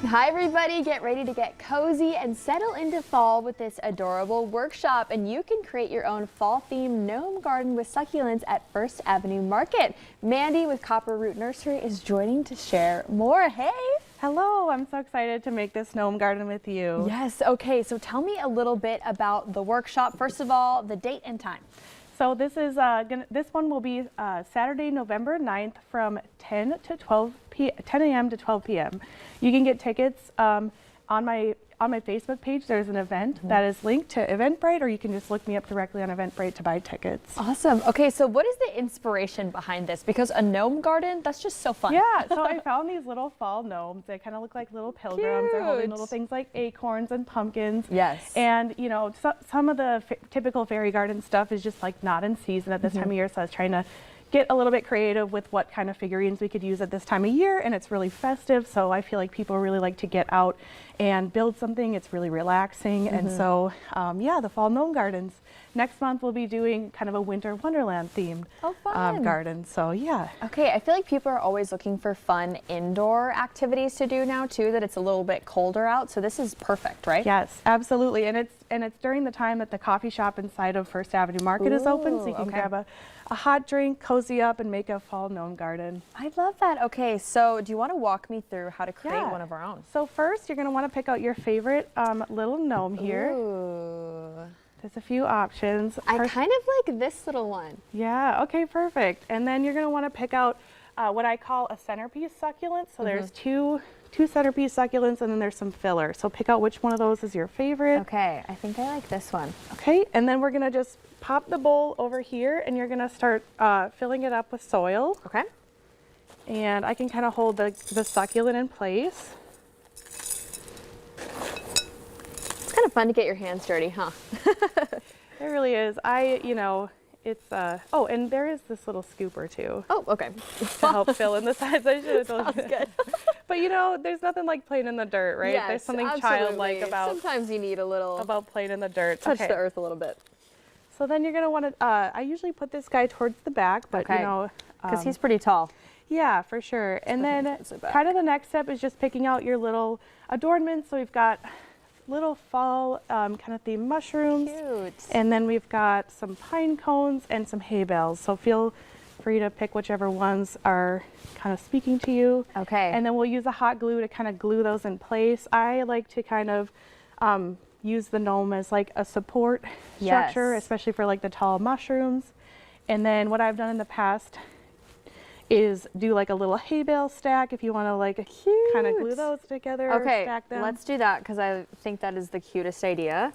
Hi everybody, get ready to get cozy and settle into fall with this adorable workshop, and you can create your own fall themed gnome garden with succulents at First Avenue Market. Mandy with Copper Root Nursery is joining to share more. Hey! Hello, I'm so excited to make this gnome garden with you. Yes, okay, so tell me a little bit about the workshop. First of all, the date and time. So this is this one will be Saturday, November 9th from 10 a.m. to 12 p.m. You can get tickets on my Facebook page. There's an event that is linked to Eventbrite, or you can just look me up directly on Eventbrite to buy tickets. Awesome. Okay, so what is the inspiration behind this? Because a gnome garden, that's just so fun. Yeah, so I found these little fall gnomes. They kind of look like little pilgrims. They're holding little things like acorns and pumpkins. Yes. And, you know, some of the typical fairy garden stuff is just like not in season at this time of year, so I was trying to get a little bit creative with what kind of figurines we could use at this time of year, and it's really festive, so I feel like people really like to get out and build something. It's really relaxing, and so yeah, the fall gnome gardens. Next month we'll be doing kind of a winter wonderland themed garden, so yeah. Okay, I feel like people are always looking for fun indoor activities to do now too, that it's a little bit colder out, so this is perfect, right? Yes, absolutely, and it's during the time that the coffee shop inside of First Avenue Market is open, so you can grab a hot drink, cozy up, and make a fall gnome garden. I love that. Okay, so do you want to walk me through how to create one of our own? So first, you're going to want to pick out your favorite little gnome here. Ooh. There's a few options. I kind of like this little one. Yeah, okay, perfect. And then you're going to want to pick out what I call a centerpiece succulent. So there's two centerpiece succulents, and then there's some filler. So pick out which one of those is your favorite. Okay, I think I like this one. Okay, and then we're going to just pop the bowl over here, and you're going to start filling it up with soil. Okay. And I can kind of hold the succulent in place. It's kind of fun to get your hands dirty, huh? It really is. It's oh, and there is this little scooper too. Oh, okay. To help fill in the sides. I should have told you. Sounds good. But you know, there's nothing like playing in the dirt, right? Yes, there's something absolutely. childlike about. Sometimes you need a little about playing in the dirt. Touch the earth a little bit. So then you're gonna want to. I usually put this guy towards the back, but you know, because he's pretty tall. Yeah, for sure. And then kind of the next step is just picking out your little adornments. So we've got little fall kind of themed mushrooms. Cute. And then we've got some pine cones and some hay bales. So feel free to pick whichever ones are kind of speaking to you. Okay. And then we'll use a hot glue to kind of glue those in place. I like to kind of use the gnome as like a support structure, especially for like the tall mushrooms. And then what I've done in the past is do like a little hay bale stack if you want to like kind of glue those together or stack them. Let's do that because I think that is the cutest idea.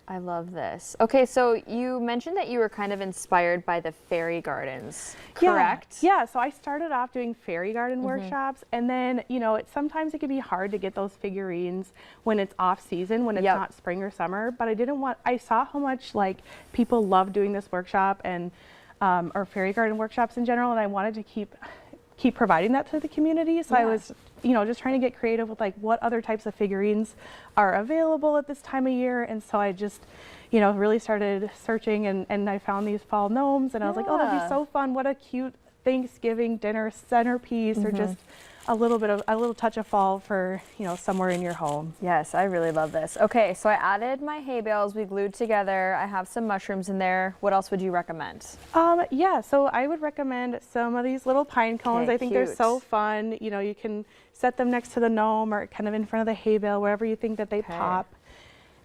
I love this. Okay, so you mentioned that you were kind of inspired by the fairy gardens, correct? Yeah, so I started off doing fairy garden workshops, and then, you know, sometimes it can be hard to get those figurines when it's off season, when it's not spring or summer, but I saw how much like people love doing this workshop and or fairy garden workshops in general, and I wanted to keep providing that to the community. So I was, you know, just trying to get creative with like what other types of figurines are available at this time of year. And so I just, you know, really started searching, and I found these fall gnomes, and I was like, oh, that'd be so fun. What a cute Thanksgiving dinner centerpiece, or just a little touch of fall for, you know, somewhere in your home. Yes, I really love this. Okay, so I added my hay bales, we glued together. I have some mushrooms in there. What else would you recommend? Yeah, so I would recommend some of these little pine cones. I think they're so fun. You know, you can set them next to the gnome or kind of in front of the hay bale, wherever you think that they pop.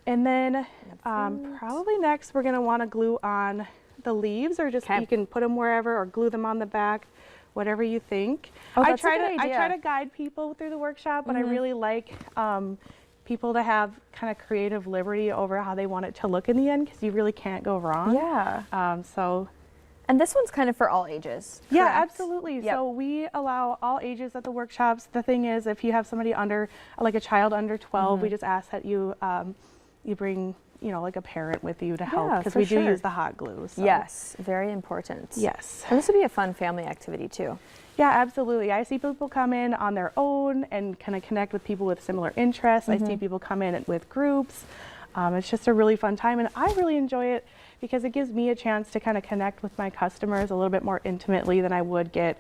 And then probably next we're gonna wanna glue on the leaves, or just you can put them wherever or glue them on the back, whatever you think. Oh, I try to guide people through the workshop, but I really like people to have kind of creative liberty over how they want it to look in the end, because you really can't go wrong. Yeah. And this one's kind of for all ages, correct? Yeah, absolutely. So we allow all ages at the workshops. The thing is, if you have somebody under, like a child under 12, we just ask that you you bring, you know, like a parent with you to help, because we do use the hot glue. So. Yes, very important. Yes. And this would be a fun family activity too. Yeah, absolutely. I see people come in on their own and kind of connect with people with similar interests. I see people come in with groups. It's just a really fun time, and I really enjoy it because it gives me a chance to kind of connect with my customers a little bit more intimately than I would get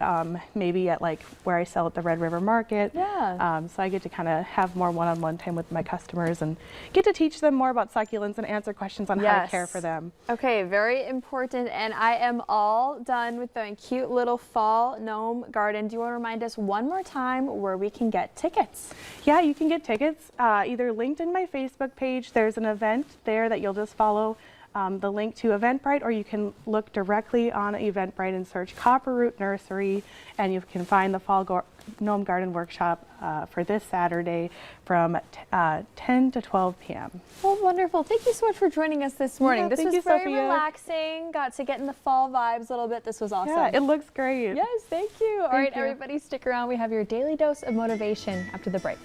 maybe at like where I sell at the Red River Market. Yeah. So I get to kind of have more one-on-one time with my customers and get to teach them more about succulents and answer questions on how to care for them. Okay, very important. And I am all done with the cute little fall gnome garden. Do you want to remind us one more time where we can get tickets? Yeah, you can get tickets either linked in my Facebook page. There's an event there that you'll just follow the link to Eventbrite, or you can look directly on Eventbrite and search Copperroot Nursery, and you can find the Fall Gnome Garden Workshop for this Saturday from 10 to 12 p.m. Well, wonderful. Thank you so much for joining us this morning. Yeah, this thank was you, very Sophia. relaxing. Got to get in the fall vibes a little bit. This was awesome. Yeah, it looks great. Yes, thank you. All right, you. everybody, stick around. We have your daily dose of motivation after the break.